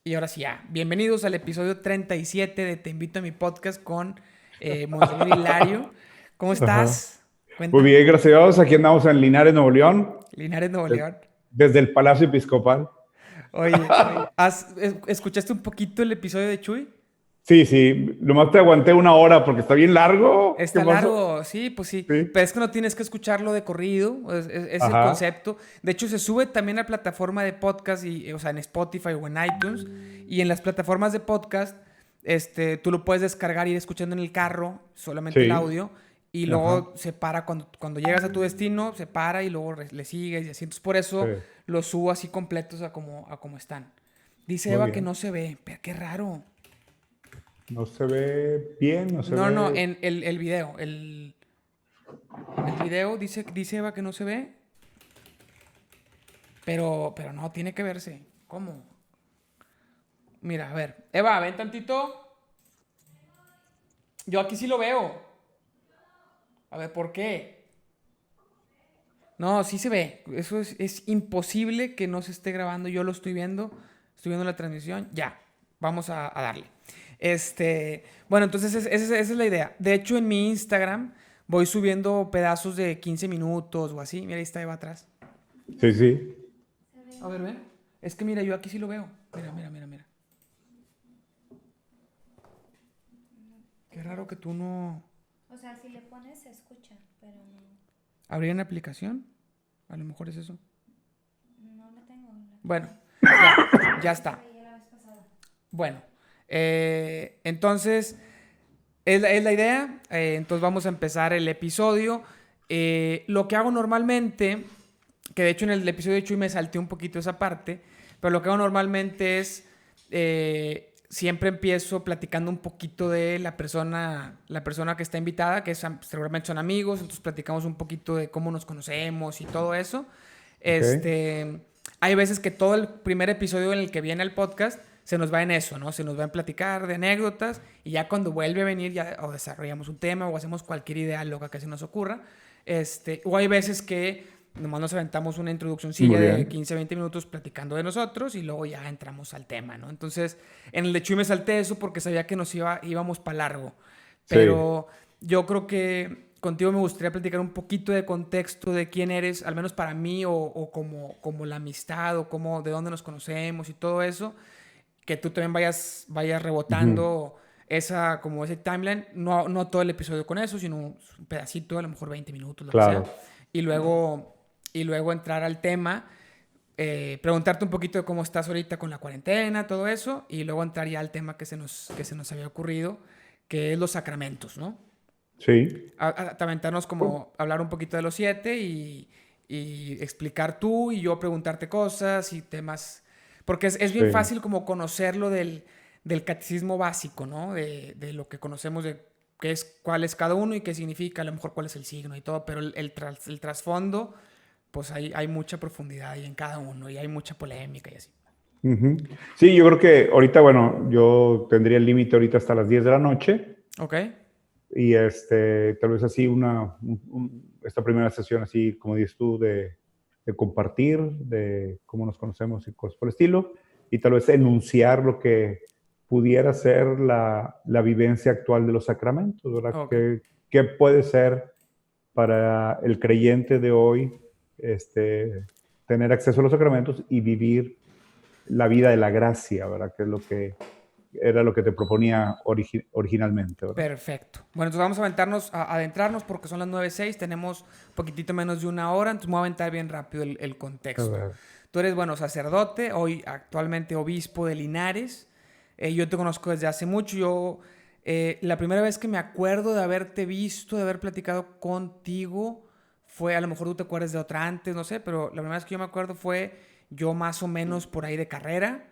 Y ahora sí, ya. Bienvenidos al episodio 37 de Te invito a mi podcast con Monseñor Hilario. ¿Cómo Ajá. estás? Muy Cuéntame. bien, gracias a Dios. Aquí andamos en Linares, Nuevo León, Linares, Nuevo des- León. desde el Palacio Episcopal. Oye, ¿escuchaste un poquito el episodio de Chuy? Sí, sí, nomás te aguanté una hora porque está bien largo. ¿Qué Está pasó? largo, sí, pues sí. Sí. Pero es que no tienes que escucharlo de corrido. Es el Ajá. concepto. De hecho, se sube también a plataforma de podcast, o sea, en Spotify o en iTunes. Y en las plataformas de podcast, tú lo puedes descargar y ir escuchando en el carro, solamente el Sí. audio. Y Ajá. luego se para cuando llegas a tu destino, se para y luego le sigues y así. Entonces, por Sí. eso los subo así completos a como están. Dice Muy Eva que bien. no se ve. Pero qué raro. No se ve bien, no se No, no, ve. en el video. El video dice Eva que no se ve, pero no, tiene que verse. ¿Cómo? Mira, a ver. Eva, ven tantito. Yo aquí sí lo veo. A ver, ¿por qué? No, sí se ve. Eso es imposible que no se esté grabando. Yo lo estoy viendo. Estoy viendo la transmisión. Ya, vamos a darle. Bueno, entonces esa es la idea. De hecho, en mi Instagram voy subiendo pedazos de 15 minutos o así. Mira, ahí está Eva atrás. Sí, sí. A ver, ven. Es que mira, yo aquí sí lo veo. Mira, mira, mira, mira. Qué raro que tú no... O sea, si le pones se escucha, pero no, ¿Habría una aplicación? A lo mejor es eso. no la tengo. Bueno, ya Así se está. veía la vez pasada. Bueno, entonces es la idea. Entonces vamos a empezar el episodio. Lo que hago normalmente, que de hecho en el episodio de Chuy me salté un poquito esa parte, pero lo que hago normalmente es siempre empiezo platicando un poquito de la persona que está invitada, seguramente son amigos, entonces platicamos un poquito de cómo nos conocemos y todo eso. Ok. Hay veces que todo el primer episodio en el que viene el podcast se nos va en eso, ¿no? Se nos va en platicar de anécdotas y ya cuando vuelve a venir ya o desarrollamos un tema o hacemos cualquier idea loca que se nos ocurra. O hay veces que nomás nos aventamos una Muy introduccióncilla de bien. 15 20 minutos platicando de nosotros y luego ya entramos al tema, ¿no? Entonces, en el de Chuy me salté eso porque sabía que íbamos para largo. Sí. Pero yo creo que contigo me gustaría platicar un poquito de contexto de quién eres, al menos para mí, o como la amistad, o de dónde nos conocemos y todo eso. Que tú también vayas Ujú. rebotando como ese timeline. No todo el episodio con eso, sino un pedacito, a lo mejor 20 minutos, lo que sea. Claro. Y luego entrar al tema, preguntarte un poquito de cómo estás ahorita con la cuarentena, todo eso, y luego entrar ya al tema que se nos había ocurrido, que es los sacramentos, ¿no? Sí. Aventarnos como hablar un poquito de los siete y explicar tú y yo preguntarte cosas y temas. Porque es bien Sí. fácil como conocerlo del catecismo básico, ¿no? De lo que conocemos de cuál es cada uno y qué significa, a lo mejor cuál es el signo y todo, pero el trasfondo, pues hay mucha profundidad ahí en cada uno y hay mucha polémica y así. Ujú. Sí, yo creo que ahorita, bueno, yo tendría el límite ahorita hasta las 10 de la noche. ¿Ok? Y tal vez así esta primera sesión, así como dices tú, de compartir, de cómo nos conocemos y cosas por el estilo, y tal vez enunciar lo que pudiera ser la vivencia actual de los sacramentos, ¿verdad? Ok. ¿Qué puede ser para el creyente de hoy tener acceso a los sacramentos y vivir la vida de la gracia, ¿verdad? Que es lo que era lo que te proponía originalmente, ¿verdad? Perfecto. Bueno, entonces vamos a adentrarnos porque son las 9:06, tenemos un poquitito menos de una hora, entonces me voy a aventar bien rápido el A contexto. ver. Tú eres, bueno, sacerdote, hoy actualmente obispo de Linares. Yo te conozco desde hace mucho. La primera vez que me acuerdo de haberte visto, de haber platicado contigo, fue, a lo mejor tú te acuerdas de otra antes, no sé, pero la primera vez que yo me acuerdo fue yo más o menos por ahí de carrera,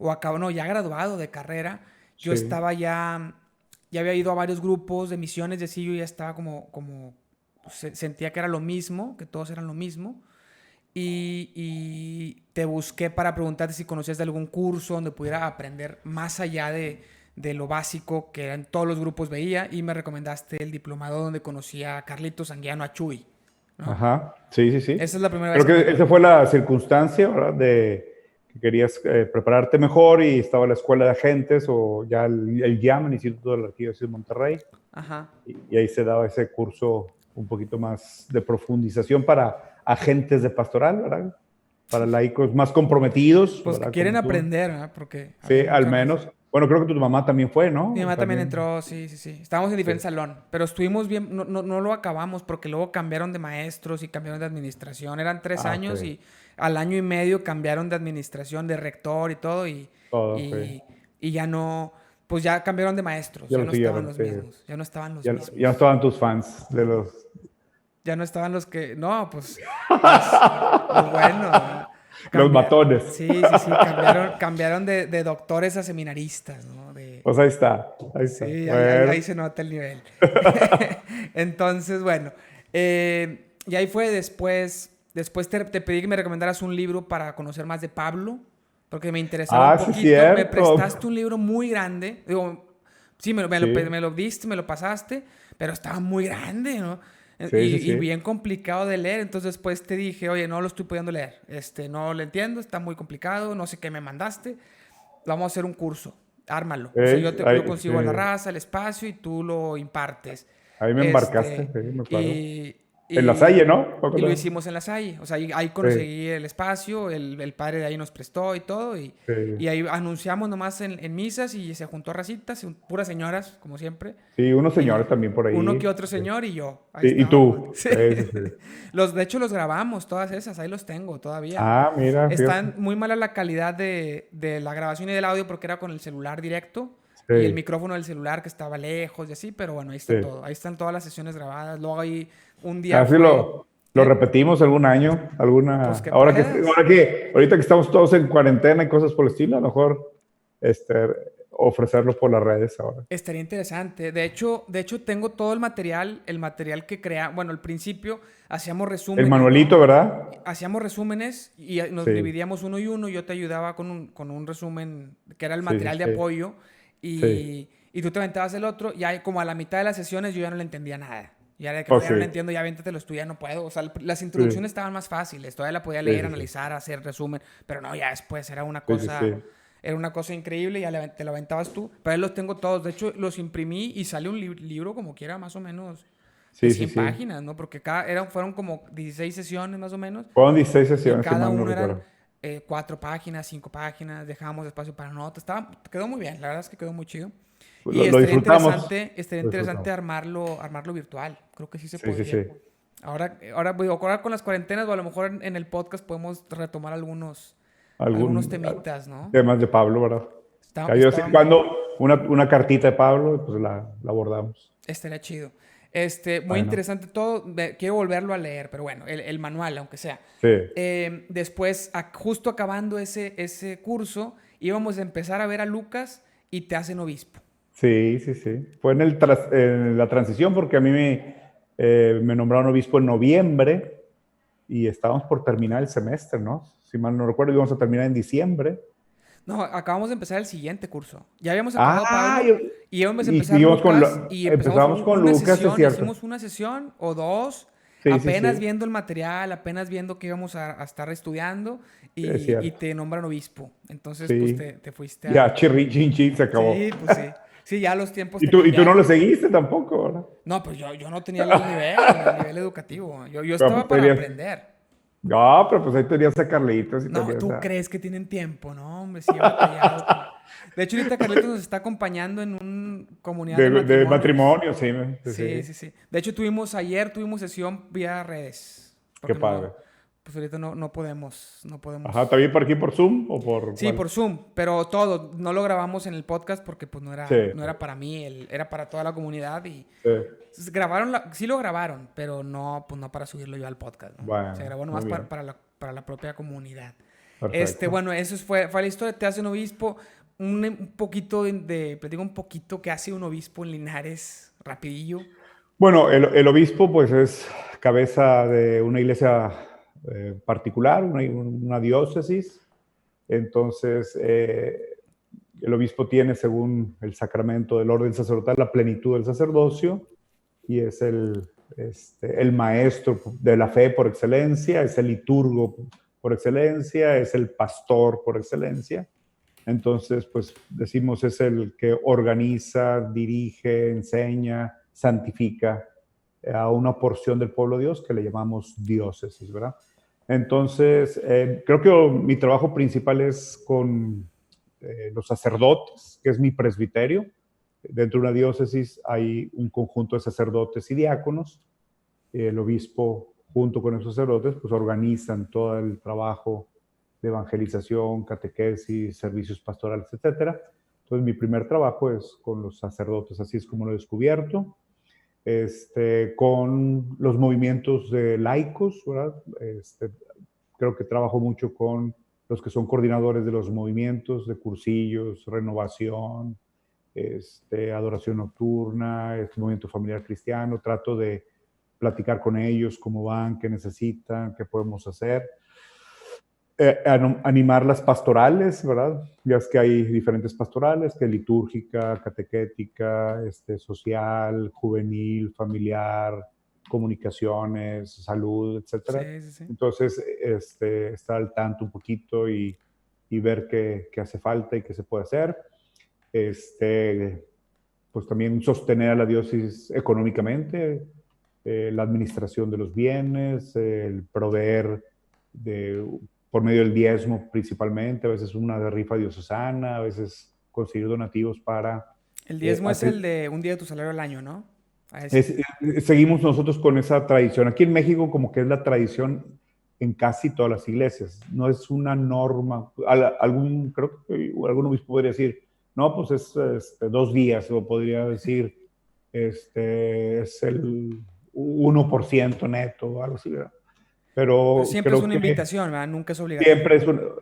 o acabo, no, ya graduado de carrera. Yo Sí. estaba ya había ido a varios grupos de misiones, de así, yo ya estaba como sentía que era lo mismo, que todos eran lo mismo. Y te busqué para preguntarte si conocías de algún curso donde pudiera aprender más allá de lo básico que en todos los grupos veía, y me recomendaste el diplomado donde conocí a Carlitos Anguiano, a Chuy, ¿no? Ajá, sí, sí, sí. Esa es la primera vez Creo que me que esa acuerdo. fue la circunstancia, ¿verdad? que querías prepararte mejor y estaba la escuela de agentes o ya el IAM, el Instituto de la Arquidiócesis de Monterrey. Ajá. Y ahí se daba ese curso un poquito más de profundización para agentes de pastoral, ¿verdad? Para laicos más comprometidos. Pues que ¿verdad? quieren Como tú. aprender, ¿verdad? Porque Sí, había al mucha raza. menos. Bueno, creo que tu mamá también fue, ¿no? Mi mamá también entró, sí. Estábamos en diferente salón, pero estuvimos bien, no lo acabamos porque luego cambiaron de maestros y cambiaron de administración. Eran 3 años Ok. y al año y medio cambiaron de administración, de rector y todo Todo, y, y ya no, pues ya cambiaron de maestros, ya ya lo no estaban siguieron. los Sí. mismos, ya no estaban los Ya mismos. no estaban tus fans de los... Ya no estaban los que, no, pues los buenos, ¿no? Los matones. Sí, cambiaron de doctores a seminaristas, ¿no? Pues ahí está. Sí, Bueno. ahí se nota el nivel. Entonces, bueno, y ahí fue después te pedí que me recomendaras un libro para conocer más de Pablo, porque me interesaba un Sí, poquito. cierto. Me prestaste un libro muy grande. Digo, sí, me Sí. lo diste, me lo pasaste, pero estaba muy grande, ¿no? Sí. Y bien complicado de leer. Entonces después te dije, oye, no lo estoy pudiendo leer. No lo entiendo, está muy complicado, no sé qué me mandaste. Vamos a hacer un curso. Ármalo. O sea, yo consigo la raza, el espacio y tú lo impartes. Ahí me embarcaste, sí, me acuerdo. Y, En La Salle, ¿no? y lo hicimos en La Salle. O sea, ahí conseguí el espacio, el padre de ahí nos prestó y todo. Y ahí anunciamos nomás en misas y se juntó racitas, puras señoras, como siempre. Sí, unos Y señores también por ahí. uno que otro señor y yo. Sí, y tú. Sí. Sí. De hecho, los grabamos, todas esas, ahí los tengo todavía. Ah, mira. Están muy mala la calidad de la grabación y del audio porque era con el celular directo Sí. y el micrófono del celular que estaba lejos y así, pero bueno, ahí está todo. Ahí están todas las sesiones grabadas. Luego ahí un día Así lo repetimos algún año, Pues que ahorita que estamos todos en cuarentena y cosas por el estilo, a lo mejor ofrecerlo por las redes ahora. Estaría interesante. De hecho tengo todo el material que bueno, al principio hacíamos resúmenes. El manualito, ¿no? ¿verdad? Hacíamos resúmenes y nos dividíamos uno y uno. Yo te ayudaba con un resumen que era el material de apoyo y tú te aventabas el otro. Y ahí, como a la mitad de las sesiones yo ya no le entendía nada. Ya de que ya no lo entiendo, ya avéntatelo tú, ya no puedo. O sea, las introducciones estaban más fáciles. Todavía la podía leer, analizar, hacer resumen. Pero no, ya después era una cosa... Era una cosa increíble y ya te lo aventabas tú. Pero ahí los tengo todos. De hecho, los imprimí y sale un libro como quiera, más o menos de 100 páginas, ¿no? Porque fueron como 16 sesiones más o menos. Fueron 16 sesiones. Y cada uno eran 4 páginas, 5 páginas. Dejábamos espacio para notas. Quedó muy bien. La verdad es que quedó muy chido. Y lo disfrutamos. Estaría interesante armarlo virtual. Creo que sí se podría. Sí. Ahora con las cuarentenas o a lo mejor en el podcast podemos retomar algunos temitas, ¿no? Temas de Pablo, ¿verdad? Yo sé cuando una cartita de Pablo, pues la abordamos. Estaría chido. Muy interesante todo. Quiero volverlo a leer, pero bueno, el manual, aunque sea. Sí. Después, justo acabando ese curso, íbamos a empezar a ver a Lucas y te hacen obispo. Sí. Fue en la transición porque a mí me nombraron obispo en noviembre y estábamos por terminar el semestre, ¿no? Si mal no recuerdo, íbamos a terminar en diciembre. No, acabamos de empezar el siguiente curso. Ya habíamos acabado Pablo y íbamos a empezar empezamos con Lucas, es cierto. Hicimos una sesión o dos, apenas viendo el material, apenas viendo que íbamos a estar estudiando y te nombran obispo. Entonces, pues te fuiste a... Ya, chin, se acabó. Sí, pues sí. Sí, ya los tiempos... ¿Y tú no lo seguiste tampoco, verdad? No, pues yo no tenía el nivel educativo. Yo estaba para aprender. No, pero pues ahí tenías a Carlitos. No, tú crees que tienen tiempo, ¿no? Hombre, sí, he batallado. De hecho, ahorita Carlitos nos está acompañando en una comunidad de matrimonio, sí. Sí. De hecho, tuvimos sesión vía redes. Qué padre. Pues ahorita no podemos. Ajá, ¿también por aquí por Zoom o por...? Sí, por Zoom, pero todo. No lo grabamos en el podcast porque pues no era para mí, era para toda la comunidad y... Sí. Sí lo grabaron, pero no para subirlo yo al podcast, ¿no? Bueno, se grabó nomás para la propia comunidad. Perfecto. Bueno, eso fue la historia. Te hace un obispo. Un poquito platico un poquito qué hace un obispo en Linares, rapidillo. Bueno, el obispo pues es cabeza de una iglesia particular, una diócesis. Entonces, el obispo tiene, según el sacramento del orden sacerdotal, la plenitud del sacerdocio y es el maestro de la fe por excelencia, es el liturgo por excelencia, es el pastor por excelencia. Entonces, pues decimos es el que organiza, dirige, enseña, santifica a una porción del pueblo de Dios que le llamamos diócesis, ¿verdad? Entonces, creo que mi trabajo principal es con los sacerdotes, que es mi presbiterio. Dentro de una diócesis hay un conjunto de sacerdotes y diáconos. El obispo, junto con esos sacerdotes, pues organizan todo el trabajo de evangelización, catequesis, servicios pastorales, etcétera. Entonces, mi primer trabajo es con los sacerdotes, así es como lo he descubierto. Con los movimientos de laicos, ¿verdad? Creo que trabajo mucho con los que son coordinadores de los movimientos, de cursillos, renovación, adoración nocturna, movimiento familiar cristiano. Trato de platicar con ellos cómo van, qué necesitan, qué podemos hacer. Animar las pastorales, ¿verdad? Ya es que hay diferentes pastorales, que litúrgica, catequética, social, juvenil, familiar, comunicaciones, salud, etcétera. Sí, sí, sí. Entonces, estar al tanto un poquito y ver qué hace falta y qué se puede hacer. Pues también sostener a la diócesis económicamente, la administración de los bienes, el proveer por medio del diezmo principalmente, a veces una rifa diocesana, a veces conseguir donativos para El diezmo es hacer... el de un día de tu salario al año, ¿no? A ese. Seguimos nosotros con esa tradición. Aquí en México como que es la tradición en casi todas las iglesias. No es una norma. Creo que algún obispo podría decir, no, pues es 2 días, o podría decir, es el 1% neto o algo así, ¿verdad? Pero Pero siempre es creo una que invitación, ¿verdad? Nunca es siempre obligatorio.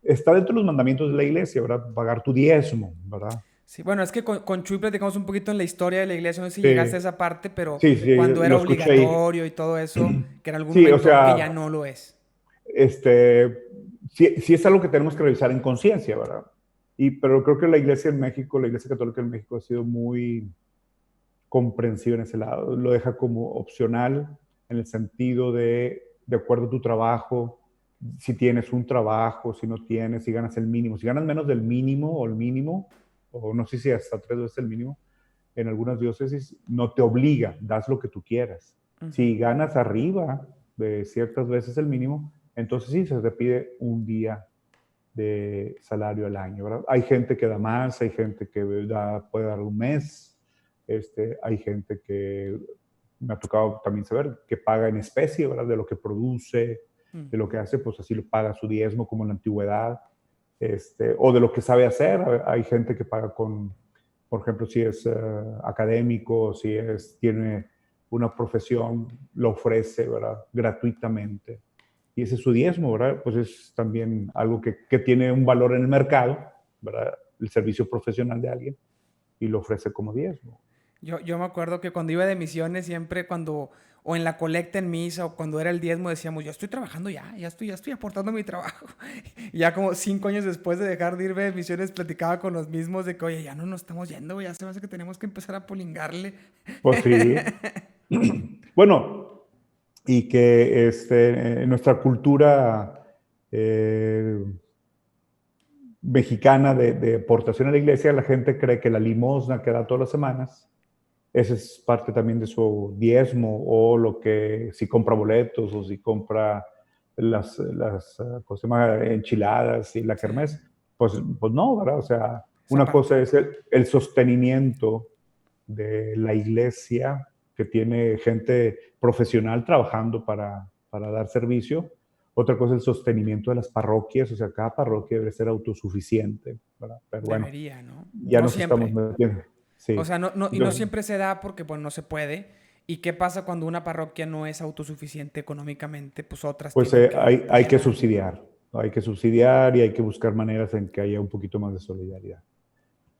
está dentro de los mandamientos de la iglesia, ¿verdad? Pagar tu diezmo, ¿verdad? Sí, bueno, es que con Chuy platicamos un poquito en la historia de la iglesia, no sé si llegaste a Sí, esa parte, pero sí, sí, cuando lo era escuché ahí. obligatorio y todo eso, que en algún Sí, o momento que ya sea, no lo es. sí es algo que tenemos que revisar en conciencia, ¿verdad? Pero creo que la iglesia en México, la iglesia católica en México ha sido muy comprensiva en ese lado. Lo deja como opcional en el sentido de acuerdo a tu trabajo, si tienes un trabajo, si no tienes, si ganas el mínimo. Si ganas menos del mínimo o el mínimo, o no sé si hasta 3 veces el mínimo, en algunas diócesis no te obliga, das lo que tú quieras. Ujú. Si ganas arriba de ciertas veces el mínimo, entonces sí se te pide un día de salario al año, ¿verdad? Hay gente que da más, hay gente que puede dar un mes, hay gente que me ha tocado también saber que paga en especie, ¿verdad? De lo que produce, Mm. de lo que hace, pues así lo paga su diezmo como en la antigüedad, o de lo que sabe hacer. Hay gente que paga con, por ejemplo, si es académico, si tiene una profesión, lo ofrece, ¿verdad? Gratuitamente. Y ese es su diezmo, ¿verdad? Pues es también algo que tiene un valor en el mercado, ¿verdad? El servicio profesional de alguien y lo ofrece como diezmo. Yo me acuerdo que cuando iba de misiones, siempre o en la colecta en misa, o cuando era el diezmo, decíamos, yo estoy trabajando ya estoy aportando mi trabajo. Y ya como 5 años después de dejar de irme de misiones, platicaba con los mismos de que, oye, ya no nos estamos yendo, ya se me hace que tenemos que empezar a polingarle. Pues sí. Bueno, y que en nuestra cultura mexicana de aportación a la iglesia, la gente cree que la limosna que da todas las semanas, esa es parte también de su diezmo, o lo que si compra boletos o si compra ¿cómo se llama? Enchiladas y la Sí, kermés, pues no, ¿verdad? O sea, esa una cosa parte. es el sostenimiento de la iglesia, que tiene gente profesional trabajando para dar servicio. Otra cosa es el sostenimiento de las parroquias, o sea, cada parroquia debe ser autosuficiente, ¿verdad? Pero bueno, Debería, ¿no? ya No nos estamos siempre. metiendo. O Sí. sea, y no Entonces, siempre se da porque, pues, no se puede. ¿Y qué pasa cuando una parroquia no es autosuficiente económicamente? Pues otras pues tienen que hay que apoyar. subsidiar, hay que subsidiar y hay que buscar maneras en que haya un poquito más de solidaridad.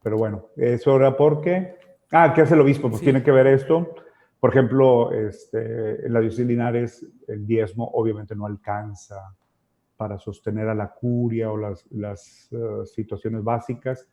Pero bueno, eso era porque... ¿Qué hace el obispo? Pues tiene Sí. que ver esto. Por ejemplo, en la diócesis de Linares, el diezmo obviamente no alcanza para sostener a la curia o las situaciones básicas.